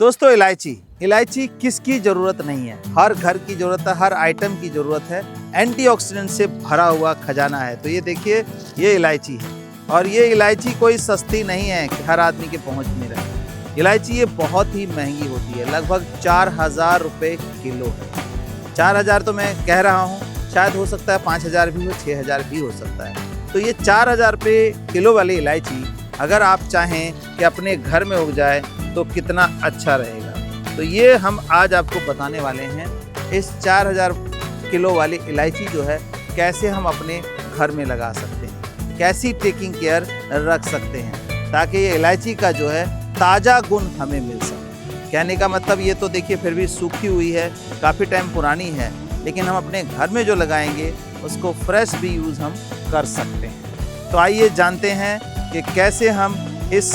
दोस्तों इलायची इलायची किसकी ज़रूरत नहीं है, हर घर की ज़रूरत है, हर आइटम की ज़रूरत है। एंटीऑक्सीडेंट से भरा हुआ खजाना है। तो ये देखिए, ये इलायची है और ये इलायची कोई सस्ती नहीं है कि हर आदमी के पहुंच में रहे। इलायची ये बहुत ही महंगी होती है, लगभग 4000 रुपये किलो है। 4000 तो मैं कह रहा हूँ, शायद हो सकता है 5000 भी हो, 6000 भी हो सकता है। तो ये 4000 रुपये किलो वाली इलायची अगर आप चाहें कि अपने घर में उग जाए तो कितना अच्छा रहेगा। तो ये हम आज आपको बताने वाले हैं, इस 4000 किलो वाली इलायची जो है कैसे हम अपने घर में लगा सकते हैं, कैसी टेकिंग केयर रख सकते हैं ताकि ये इलायची का जो है ताज़ा गुण हमें मिल सके। कहने का मतलब ये तो देखिए फिर भी सूखी हुई है, काफ़ी टाइम पुरानी है, लेकिन हम अपने घर में जो लगाएंगे उसको फ्रेश भी यूज़ हम कर सकते हैं। तो आइए जानते हैं कि कैसे हम इस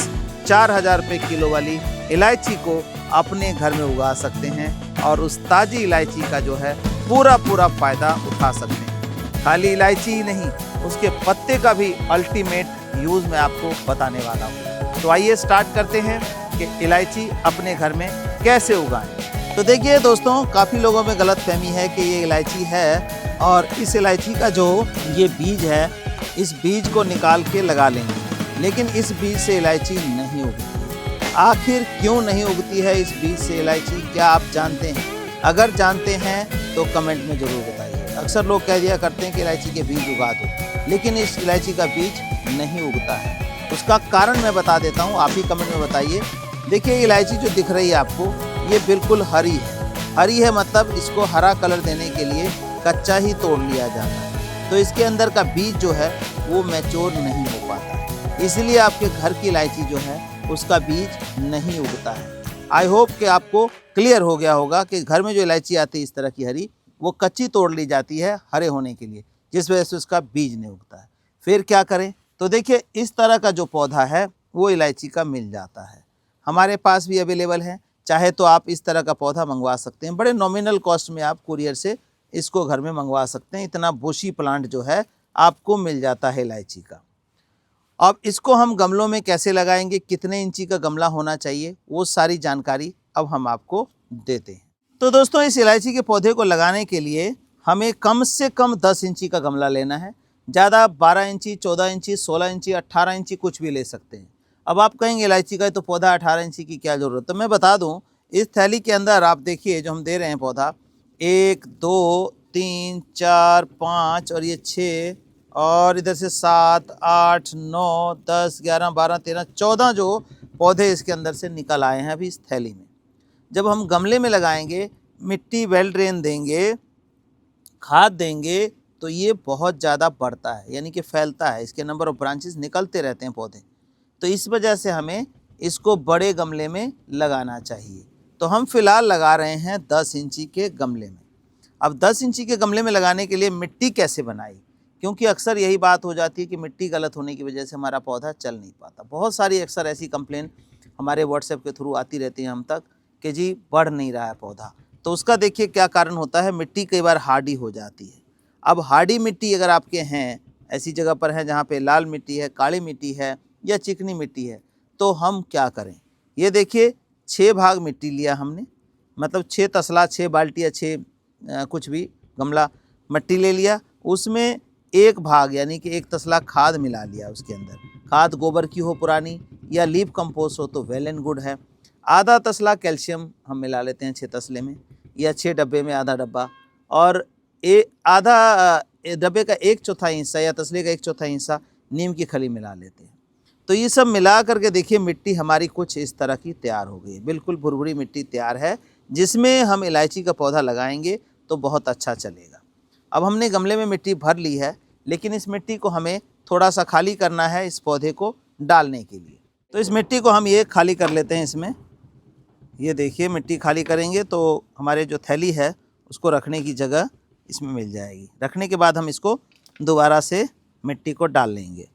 4000 रुपये किलो वाली इलायची को अपने घर में उगा सकते हैं और उस ताज़ी इलायची का जो है पूरा फ़ायदा उठा सकते हैं। खाली इलायची ही नहीं, उसके पत्ते का भी अल्टीमेट यूज़ मैं आपको बताने वाला हूँ। तो आइए स्टार्ट करते हैं कि इलायची अपने घर में कैसे उगाएं। तो देखिए दोस्तों, काफ़ी लोगों में गलतफहमी है कि ये इलायची है और इस इलायची का जो ये बीज है, इस बीज को निकाल के लगा लेंगे, लेकिन इस बीज से इलायची नहीं उगती। आखिर क्यों नहीं उगती है इस बीज से इलायची, क्या आप जानते हैं? अगर जानते हैं तो कमेंट में ज़रूर बताइए। अक्सर लोग कह दिया करते हैं कि इलायची के बीज उगा दो, लेकिन इस इलायची का बीज नहीं उगता है। उसका कारण मैं बता देता हूँ, आप ही कमेंट में बताइए। देखिए, इलायची जो दिख रही है आपको, ये बिल्कुल हरी है। हरी है मतलब इसको हरा कलर देने के लिए कच्चा ही तोड़ लिया जाता है, तो इसके अंदर का बीज जो है वो मैच्योर नहीं हो पाता, इसलिए आपके घर की इलायची जो है उसका बीज नहीं उगता है। आई होप कि आपको क्लियर हो गया होगा कि घर में जो इलायची आती है इस तरह की हरी, वो कच्ची तोड़ ली जाती है हरे होने के लिए, जिस वजह से उसका बीज नहीं उगता है। फिर क्या करें? तो देखिए, इस तरह का जो पौधा है वो इलायची का मिल जाता है, हमारे पास भी अवेलेबल है। चाहे तो आप इस तरह का पौधा मंगवा सकते हैं, बड़े नॉमिनल कॉस्ट में आप कुरियर से इसको घर में मंगवा सकते हैं। इतना बुशी प्लांट जो है आपको मिल जाता है इलायची का। अब इसको हम गमलों में कैसे लगाएंगे, कितने इंची का गमला होना चाहिए, वो सारी जानकारी अब हम आपको देते हैं। तो दोस्तों, इस इलायची के पौधे को लगाने के लिए हमें कम से कम 10 इंची का गमला लेना है। ज़्यादा 12 इंची, 14 इंची, 16 इंची, 18 इंची कुछ भी ले सकते हैं। अब आप कहेंगे इलायची का तो पौधा 18 इंची की क्या ज़रूरत? तो मैं बता दूँ, इस थैली के अंदर आप देखिए जो हम दे रहे हैं पौधा, 1 2 3 4 5 और ये 6 और इधर से 7 8 9 10 11 12 13 14 जो पौधे इसके अंदर से निकल आए हैं अभी इस थैली में। जब हम गमले में लगाएंगे, मिट्टी वेल ड्रेन देंगे, खाद देंगे, तो ये बहुत ज़्यादा बढ़ता है, यानी कि फैलता है, इसके नंबर ऑफ ब्रांचेस निकलते रहते हैं पौधे। तो इस वजह से हमें इसको बड़े गमले में लगाना चाहिए। तो हम फिलहाल लगा रहे हैं 10 इंची के गमले में। अब 10 इंची के गमले में लगाने के लिए मिट्टी कैसे बनाई, क्योंकि अक्सर यही बात हो जाती है कि मिट्टी गलत होने की वजह से हमारा पौधा चल नहीं पाता। बहुत सारी अक्सर ऐसी कंप्लेन हमारे व्हाट्सएप के थ्रू आती रहती है हम तक कि जी बढ़ नहीं रहा है पौधा। तो उसका देखिए क्या कारण होता है, मिट्टी कई बार हार्डी हो जाती है। अब हार्डी मिट्टी अगर आपके हैं, ऐसी जगह पर है जहाँ पे लाल मिट्टी है, काली मिट्टी है या चिकनी मिट्टी है, तो हम क्या करें? ये देखिए, 6 भाग मिट्टी लिया हमने, मतलब 6 तसला, 6 बाल्टी या 6 कुछ भी गमला मिट्टी ले लिया। उसमें 1 भाग यानी कि 1 तसला खाद मिला लिया उसके अंदर। खाद गोबर की हो पुरानी या लीफ कंपोस्ट हो तो वेल एंड गुड है। आधा तसला कैल्शियम हम मिला लेते हैं 6 तसले में, या 6 डब्बे में आधा डब्बा, और आधा डब्बे का 1/4 हिस्सा या तसले का 1/4 हिस्सा नीम की खली मिला लेते हैं। तो ये सब मिला करके देखिए मिट्टी हमारी कुछ इस तरह की तैयार हो गई, बिल्कुल भुरभुरी मिट्टी तैयार है, जिसमें हम इलायची का पौधा लगाएंगे तो बहुत अच्छा चलेगा। अब हमने गमले में मिट्टी भर ली है, लेकिन इस मिट्टी को हमें थोड़ा सा खाली करना है इस पौधे को डालने के लिए। तो इस मिट्टी को हम ये खाली कर लेते हैं इसमें। ये देखिए, मिट्टी खाली करेंगे तो हमारे जो थैली है उसको रखने की जगह इसमें मिल जाएगी। रखने के बाद हम इसको दोबारा से मिट्टी को डाल लेंगे।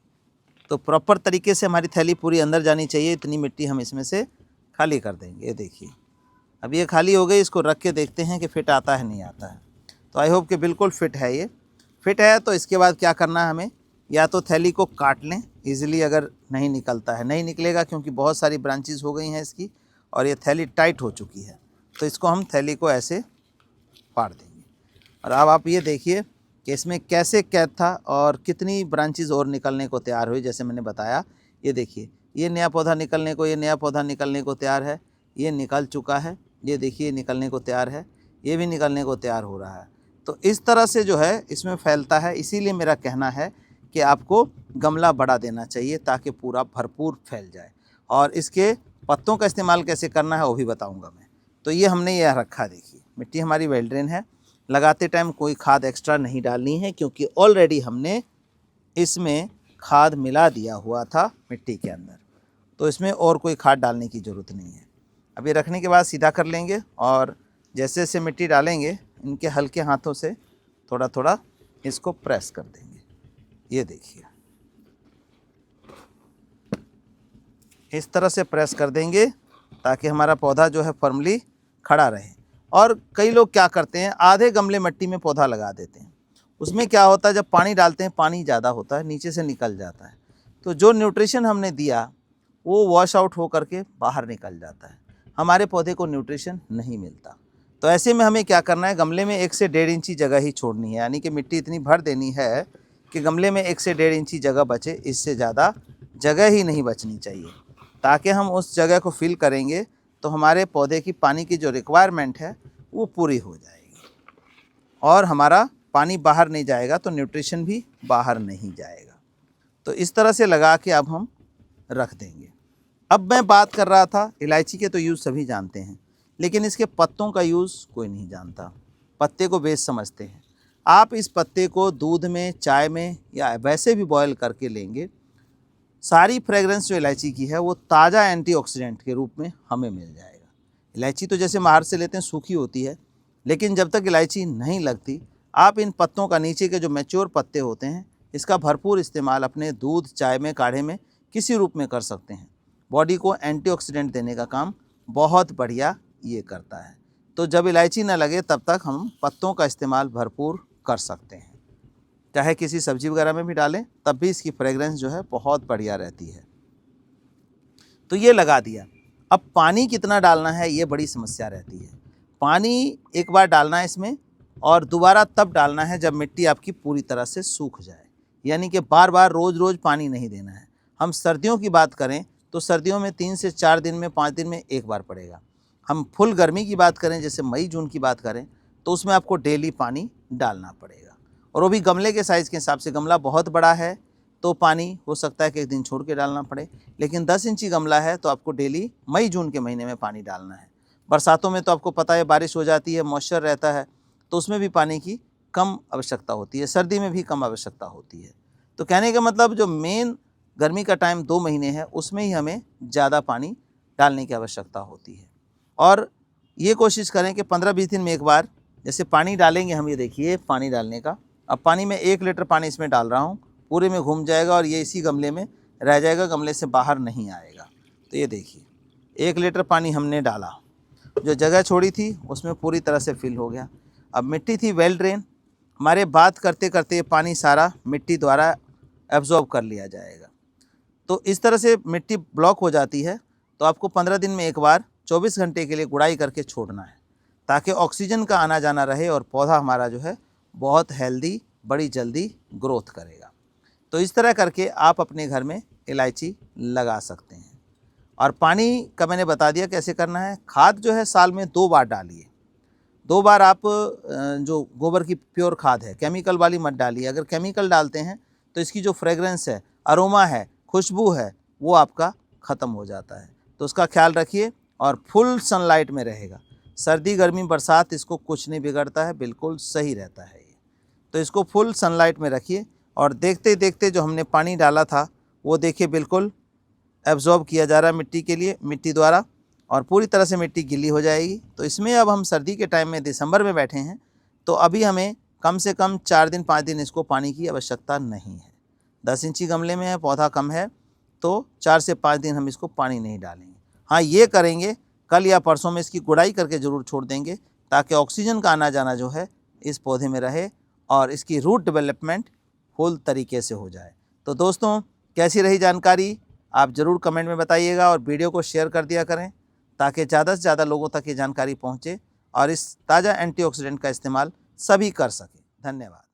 तो प्रॉपर तरीके से हमारी थैली पूरी अंदर जानी चाहिए, इतनी मिट्टी हम इसमें से खाली कर देंगे। ये देखिए, अब ये खाली हो गई, इसको रख के देखते हैं कि फिट आता है नहीं आता है। तो आई होप कि बिल्कुल फिट है। ये फिट है तो इसके बाद क्या करना है हमें, या तो थैली को काट लें ईज़िली, अगर नहीं निकलता है, नहीं निकलेगा क्योंकि बहुत सारी ब्रांचेस हो गई हैं इसकी, और ये थैली टाइट हो चुकी है। तो इसको हम थैली को ऐसे फाड़ देंगे। और अब आप ये देखिए कि इसमें कैसे कैद था और कितनी ब्रांचेज़ और निकलने को तैयार हुई। जैसे मैंने बताया, ये देखिए, ये नया पौधा निकलने को, ये नया पौधा निकलने को तैयार है, ये निकल चुका है, ये देखिए निकलने को तैयार है, ये भी निकलने को तैयार हो रहा है। तो इस तरह से जो है इसमें फैलता है। इसीलिए मेरा कहना है कि आपको गमला बड़ा देना चाहिए ताकि पूरा भरपूर फैल जाए। और इसके पत्तों का इस्तेमाल कैसे करना है वो भी बताऊंगा मैं। तो ये हमने यह रखा, देखिए मिट्टी हमारी वेल ड्रेन है। लगाते टाइम कोई खाद एक्स्ट्रा नहीं डालनी है क्योंकि ऑलरेडी हमने इसमें खाद मिला दिया हुआ था मिट्टी के अंदर, तो इसमें और कोई खाद डालने की ज़रूरत नहीं है। अभी रखने के बाद सीधा कर लेंगे और जैसे जैसे मिट्टी डालेंगे इनके हल्के हाथों से थोड़ा थोड़ा इसको प्रेस कर देंगे। ये देखिए, इस तरह से प्रेस कर देंगे ताकि हमारा पौधा जो है फर्मली खड़ा रहे। और कई लोग क्या करते हैं, आधे गमले मिट्टी में पौधा लगा देते हैं। उसमें क्या होता है, जब पानी डालते हैं पानी ज़्यादा होता है, नीचे से निकल जाता है, तो जो न्यूट्रिशन हमने दिया वो वॉश आउट हो करके बाहर निकल जाता है, हमारे पौधे को न्यूट्रिशन नहीं मिलता। तो ऐसे में हमें क्या करना है, गमले में 1 से 1.5 इंची जगह ही छोड़नी है, यानी कि मिट्टी इतनी भर देनी है कि गमले में 1 से 1.5 इंची जगह बचे, इससे ज़्यादा जगह ही नहीं बचनी चाहिए, ताकि हम उस जगह को फिल करेंगे तो हमारे पौधे की पानी की जो रिक्वायरमेंट है वो पूरी हो जाएगी और हमारा पानी बाहर नहीं जाएगा तो न्यूट्रिशन भी बाहर नहीं जाएगा। तो इस तरह से लगा के अब हम रख देंगे। अब मैं बात कर रहा था, इलायची के तो यूज़ सभी जानते हैं, लेकिन इसके पत्तों का यूज़ कोई नहीं जानता। पत्ते को बेस समझते हैं। आप इस पत्ते को दूध में, चाय में या वैसे भी बॉयल करके लेंगे, सारी फ्रेगरेंस जो इलायची की है वो ताज़ा एंटीऑक्सीडेंट के रूप में हमें मिल जाएगा। इलायची तो जैसे बाहर से लेते हैं सूखी होती है, लेकिन जब तक इलायची नहीं लगती, आप इन पत्तों का, नीचे के जो मैच्योर पत्ते होते हैं, इसका भरपूर इस्तेमाल अपने दूध, चाय में, काढ़े में किसी रूप में कर सकते हैं। बॉडी को एंटीऑक्सीडेंट देने का काम बहुत बढ़िया ये करता है। तो जब इलायची ना लगे तब तक हम पत्तों का इस्तेमाल भरपूर कर सकते हैं, चाहे किसी सब्जी वगैरह में भी डालें तब भी इसकी फ्रेगरेंस जो है बहुत बढ़िया रहती है। तो ये लगा दिया। अब पानी कितना डालना है ये बड़ी समस्या रहती है। पानी एक बार डालना है इसमें और दोबारा तब डालना है जब मिट्टी आपकी पूरी तरह से सूख जाए, यानी कि बार बार रोज़ रोज़ पानी नहीं देना है। हम सर्दियों की बात करें तो सर्दियों में 3 से 4 दिन में, 5 दिन में एक बार पड़ेगा। हम फुल गर्मी की बात करें, जैसे मई जून की बात करें, तो उसमें आपको डेली पानी डालना पड़ेगा। और वो भी गमले के साइज़ के हिसाब से। गमला बहुत बड़ा है तो पानी हो सकता है कि एक दिन छोड़ के डालना पड़े, लेकिन 10 इंची गमला है तो आपको डेली मई जून के महीने में पानी डालना है। बरसातों में तो आपको पता है बारिश हो जाती है, मॉइस्चर रहता है, तो उसमें भी पानी की कम आवश्यकता होती है, सर्दी में भी कम आवश्यकता होती है। तो कहने का मतलब जो मेन गर्मी का टाइम 2 महीने है उसमें ही हमें ज़्यादा पानी डालने की आवश्यकता होती है। और ये कोशिश करें कि 15-20 दिन में एक बार जैसे पानी डालेंगे हम। ये देखिए पानी डालने का, अब पानी में 1 लीटर पानी इसमें डाल रहा हूँ, पूरे में घूम जाएगा और ये इसी गमले में रह जाएगा, गमले से बाहर नहीं आएगा। तो ये देखिए 1 लीटर पानी हमने डाला, जो जगह छोड़ी थी उसमें पूरी तरह से फिल हो गया। अब मिट्टी थी वेल ड्रेन, हमारे बात करते करते ये पानी सारा मिट्टी द्वारा एब्जॉर्ब कर लिया जाएगा। तो इस तरह से मिट्टी ब्लॉक हो जाती है, तो आपको 15 दिन में एक बार 24 घंटे के लिए गुड़ाई करके छोड़ना है, ताकि ऑक्सीजन का आना जाना रहे और पौधा हमारा जो है बहुत हेल्दी, बड़ी जल्दी ग्रोथ करेगा। तो इस तरह करके आप अपने घर में इलायची लगा सकते हैं। और पानी का मैंने बता दिया कैसे करना है। खाद जो है साल में 2 बार डालिए। 2 बार आप जो गोबर की प्योर खाद है, केमिकल वाली मत डालिए। अगर केमिकल डालते हैं तो इसकी जो फ्रेगरेंस है, अरोमा है, खुशबू है, वो आपका ख़त्म हो जाता है। तो उसका ख्याल रखिए और फुल सनलाइट में रहेगा। सर्दी, गर्मी, बरसात इसको कुछ नहीं बिगड़ता है, बिल्कुल सही रहता है ये। तो इसको फुल सनलाइट में रखिए और देखते देखते जो हमने पानी डाला था वो देखिए बिल्कुल एब्जॉर्ब किया जा रहा है मिट्टी के लिए, मिट्टी द्वारा, और पूरी तरह से मिट्टी गीली हो जाएगी। तो इसमें अब हम सर्दी के टाइम में दिसंबर में बैठे हैं, तो अभी हमें कम से कम 4 दिन 5 दिन इसको पानी की आवश्यकता नहीं है। 10 इंची गमले में है, पौधा कम है, तो 4 से 5 दिन हम इसको पानी नहीं डालेंगे। हाँ, ये करेंगे, कल या परसों में इसकी गुड़ाई करके ज़रूर छोड़ देंगे, ताकि ऑक्सीजन का आना जाना जो है इस पौधे में रहे और इसकी रूट डेवलपमेंट फुल तरीके से हो जाए। तो दोस्तों, कैसी रही जानकारी आप ज़रूर कमेंट में बताइएगा और वीडियो को शेयर कर दिया करें, ताकि ज़्यादा से ज़्यादा लोगों तक ये जानकारी पहुँचे और इस ताज़ा एंटीऑक्सीडेंट का इस्तेमाल सभी कर सकें। धन्यवाद।